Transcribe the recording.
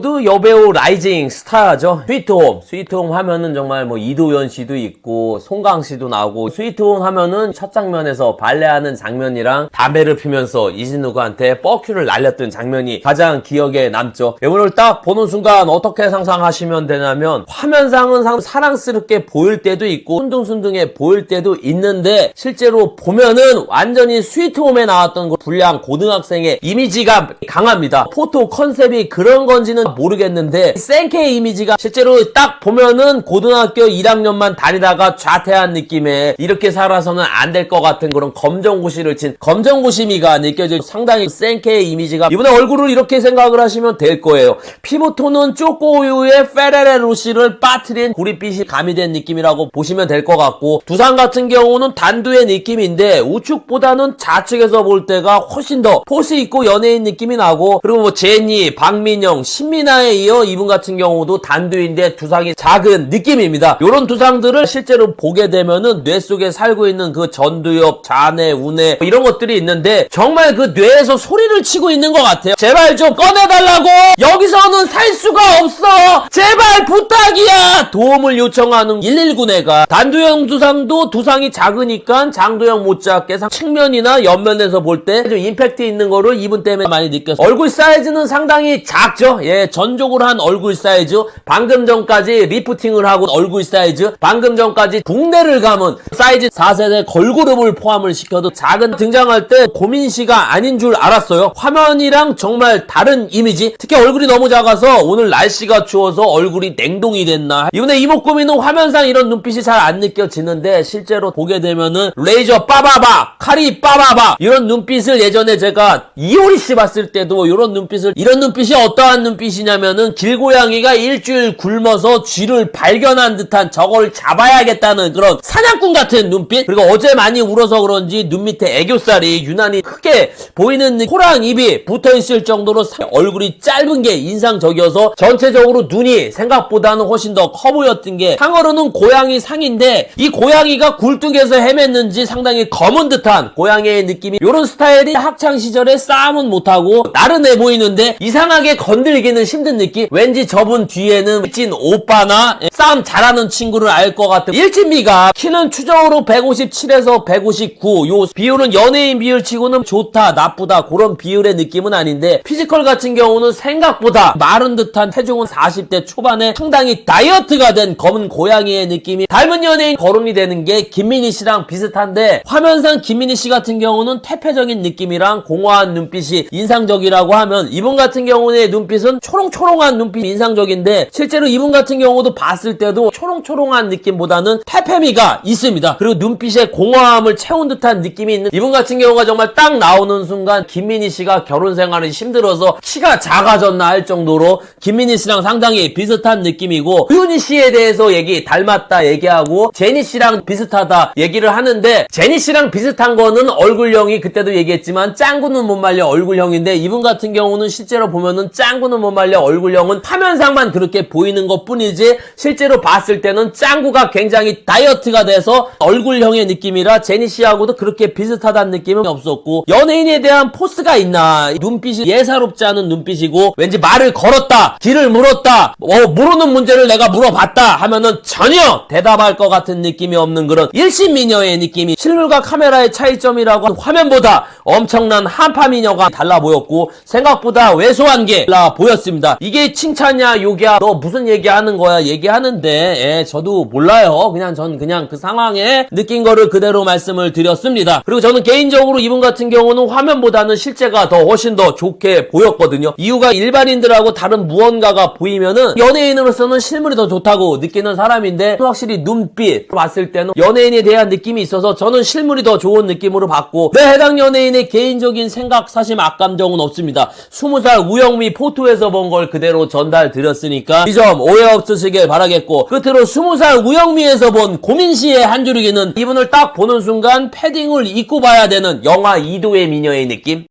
또 여배우 라이징 스타죠. 스위트홈. 스위트홈 하면은 정말 뭐 이도현 씨도 있고 송강 씨도 나오고, 스위트홈 하면은 첫 장면에서 발레하는 장면이랑 담배를 피면서 이진욱한테 뻑큐를 날렸던 장면이 가장 기억에 남죠. 이분을 딱 보는 순간 어떻게 상상하시면 되냐면, 화면상은 사랑스럽게 보일 때도 있고 순둥순둥해 보일 때도 있는데, 실제로 보면은 완전히 스위트홈에 나왔던 그 불량 고등학생의 이미지가 강합니다. 포토 컨셉이 그런 건지는 모르겠는데, 생케 이미지가 실제로 딱 보면은 고등학교 1학년만 다니다가 좌퇴한 느낌의, 이렇게 살아서는 안 될 것 같은 그런 검정고시를 친 검정고시미가 느껴져. 상당히 생케 이미지가, 이번에 얼굴을 이렇게 생각을 하시면 될 거예요. 피부톤은 쪼꼬우유에 페레레로시를 빠뜨린 구릿빛이 가미된 느낌이라고 보시면 될 것 같고, 두상 같은 경우는 단두의 느낌인데 우측보다는 좌측에서 볼 때가 훨씬 더 포스 있고 연예인 느낌이 나고, 그리고 뭐 제니, 박민영, 신민아에 이어 이분 같은 경우도 단두인데 두상이 작은 느낌입니다. 이런 두상들을 실제로 보게 되면은 뇌 속에 살고 있는 그 전두엽, 잔해, 우뇌 이런 것들이 있는데, 정말 그 뇌에서 소리를 치고 있는 것 같아요. 제발 좀 꺼내달라고! 여기서는 살 수가 없어! 제발 부탁이야! 도움을 요청하는 119네가, 단두형 두상도 두상이 작으니까 장두형 못지않게 측면이나 옆면에서 볼 때 좀 임팩트 있는 거를 이분 때문에 많이 느꼈어요. 얼굴 사이즈는 상당히 작죠. 예, 전족을 한 얼굴 사이즈, 방금 전까지 리프팅을 하고 얼굴 사이즈, 방금 전까지 국내를 감은 사이즈 4세대 걸그룹을 포함을 시켜도 작은, 등장할 때 고민씨가 아닌 줄 알았어요. 화면이랑 정말 다른 이미지. 특히 얼굴이 너무 작아서 오늘 날씨가 추워서 얼굴이 냉동이 됐나. 이번에 이목구미는 화면상 이런 눈빛이 잘 안 느껴지는데, 실제로 보게 되면은 레이저 빠바바, 칼이 빠바바, 이런 눈빛을 예전에 제가 이효리 씨 봤을 때도 이런 눈빛이 어떠한 눈빛이냐면은, 길고양이가 일주일 굶어서 쥐를 발견한 듯한, 저걸 잡아야겠다는 그런 사냥꾼 같은 눈빛. 그리고 어제 많이 울어서 그런지 눈 밑에 애교살이 유난히 크게 보이는, 코랑 입이 붙어있을 정도로 얼굴이 짧은 게 인상적이어서 전체적으로 눈이 생각보다는 훨씬 더 커 보였던 게, 상어로는 고양이 상인데 이 고양이가 굴뚝에서 헤맸는지 상당히 검은 듯한 고양이의 느낌이, 이런 스타일이 학창시절에 싸움은 못하고 나른해 보이는데 이상하게 건들기는 힘든 느낌. 왠지 저분 뒤에는 일진 오빠나 싸움 잘하는 친구를 알 것 같은. 일진미가 키는 추정으로 157에서 159, 요 비율은 연예인 비율 치고는 좋다 나쁘다 그런 비율의 느낌은 아닌데, 피지컬 같은 경우는 생각보다 마른 듯한, 체중은 40대 초반에 상당히 다이어트가 된 검은 고양이의 느낌이, 닮은 연예인 거론이 되는 게 김민희 씨랑 비슷한데, 화면상 김민희 씨 같은 경우는 퇴폐적인 느낌이랑 공허한 눈빛이 인상적이라고 하면, 이분 같은 경우의 눈빛은 초롱초롱한 눈빛이 인상적인데, 실제로 이분 같은 경우도 봤을 때도 초롱초롱한 느낌보다는 퇴폐미가 있습니다. 그리고 눈빛에 공허함을 채운 듯한 느낌이 있는, 이분 같은 경우가 정말 딱 나오는 순간 김민희 씨가 결혼 생활이 힘들어서 키가 작아졌나 할 정도로 김민희 씨랑 상당히 비슷한 느낌이고, 유은희 씨에 대해서 닮았다 얘기하고 제니 씨랑 비슷하다 얘기를 하는데, 제니 씨랑 비슷한 거는 얼굴형이 그때도 얘기했지만 짱구는 못 말려 얼굴형인데, 이분 같은 경우는 실제로 보면은 짱구는 못 말려 얼굴형은 화면상만 그렇게 보이는 것 뿐이지, 실제로 봤을 때는 짱구가 굉장히 다이어트가 돼서 얼굴형의 느낌이라 제니 씨하고도 그렇게 비슷하다는 느낌은 없었고, 연예인에 대한 포스가 있나, 눈빛이 예사롭지 않은 눈빛이고, 왠지 말을 걸었다, 길을 물었다, 모르는 문제를 내가 물어봤다 하면은 전혀 대답할 것 같은 느낌이 없는 그런 일신미녀의 느낌이, 실물과 카메라의 차이점이라고, 화면보다 엄청난 한파미녀가 달라 보였고 생각보다 왜소한 게 달라 보였습니다. 이게 칭찬이야 욕이야, 너 무슨 얘기하는 거야 얘기하는데, 저도 몰라요. 전 그냥 그 상황에 느낀 거를 그대로 말씀을 드렸습니다. 그리고 저는 개인적으로 이분 같은 경우는 화면보다는 실제가 더 훨씬 더 좋게 보였거든요. 이유가, 일반인들하고 다른 무언가가 보이면은 연예인으로서는 실물이 더 좋다고 느끼는 사람인데, 확실히 눈빛 봤을 때는 연예인에 대한 느낌이 있어서 저는 실물이 더 좋은 느낌으로 봤고, 해당 연예인의 개인적인 생각, 사심, 악감정은 없습니다. 20살 우영미 포토에서 본 걸 그대로 전달 드렸으니까 이 점 오해 없으시길 바라겠고, 끝으로 20살 우영미에서 본 고민씨의 한 줄기는, 이분을 딱 보는 순간 패딩을 입고 봐야 되는 영화 이도의 미녀의 느낌?